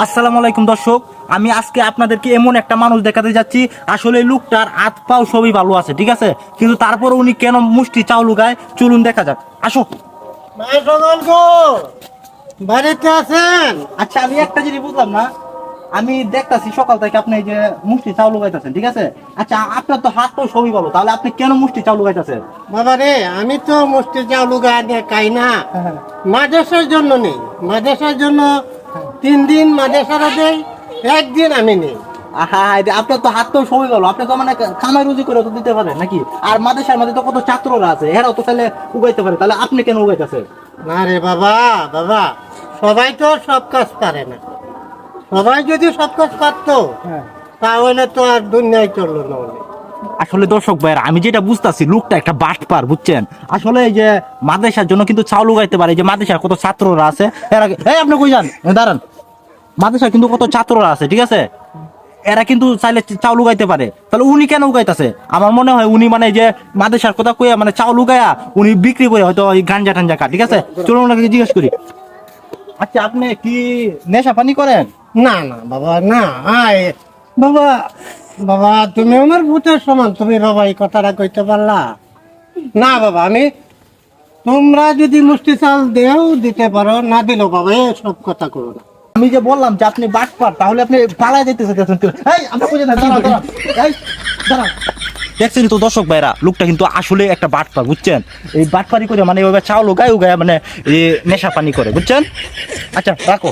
আসসালামু আলাইকুম দর্শক, আমি আজকে আপনাদেরকে এমন একটা মানুষ দেখাতে যাচ্ছি। আসলে লোকটার হাত পাও সবই ভালো আছে, ঠিক আছে, কিন্তু তারপর উনি কেন মুষ্টি চাউল উগায় চলুন দেখা যাক। আসো। বাড়িতে আছেন? আচ্ছা, আমি একটা জিনিস বুঝলাম না, আমি দেখতাছি সকাল থেকে আপনি এই যে মুষ্টি চাউল উগাইতেছেন, ঠিক আছে। আচ্ছা, আপনার তো হাত পাও সবই ভালো, তাহলে আপনি কেন মুষ্টি চাউল উগাইতেছেন? বাবা রে, আমি তো মুষ্টি চাউল গায়ে খাই না। মাদ্রাসার জন্য নেই, মাদ্রাসার জন্য 3 দিন মাদ্রাসারা দেই, একদিন আমি নেই। আহা, আপনার তো হাত পাও সবই ভালো, আপনি তো মানে কামাই রুজি করে তো দিতে পারেন নাকি? আর মাদ্রাসার মধ্যে তো কত ছাত্ররা আছে, এরাও তো তাহলে উগাইতে পারে, তাহলে আপনি কেন উগাইতেছেন? না রে বাবা, বাবা সবাই তো সব কাজ পারে না। সবাই যদি সব কাজ পারতো তাহলে তো আর দুনিয়ায় চললো না অনেক। আসলে দর্শক ভাইয়েরা, আমি যেটা বুঝতাছি লোকটা একটা বাটপার, বুঝছেন। আসলে এই যে মাদ্রাসার জন্য কিন্তু চাউল উগাইতে পারে, এই যে মাদ্রাসার কত ছাত্ররা আছে, এরা এই আপনি কই যান, দাঁড়ান। মাদ্রাসার কিন্তু কত ছাত্ররা আছে, ঠিক আছে, এরা কিন্তু চাইলে চাউল উগাইতে পারে, তাহলে উনি কেন উগাইতেছে? আমার মনে হয় উনি মানে যে মাদ্রাসার কথা কইয়া মানে চাউল উগায়া উনি বিক্রি করে হয়তো ওই গাঞ্জা টাঞ্জা খা, ঠিক আছে। চলুন ওনাকে জিজ্ঞেস করি। আচ্ছা, আপনি কি নেশা পানি করেন? না না বাবা, না। বাবা, বাবা তুমি আমার ভূতের সমান, তুমি বাবা এই কথাটা কইতে পারলা না? বাবা আমি, তোমরা যদি মুষ্টি চাল দেও দিতে পারো, না দিলেও বাবা সব কথা করো না। আমি যে বললাম যে আপনি বাটপার, তাহলে আপনি পালায় যেতে চাইতেছেন। এই আপনি কই যান? দাঁড়ান, দাঁড়ান, এই দাঁড়ান। দেখছেন তো দর্শক ভাইরা, লোকটা কিন্তু আসলে একটা বাটপার, বুঝছেন। এই বাটপারি করে মানে ওইভাবে চাউল উগায় উগায় মানে এই নেশা পানি করে, বুঝছেন। আচ্ছা, রাখো।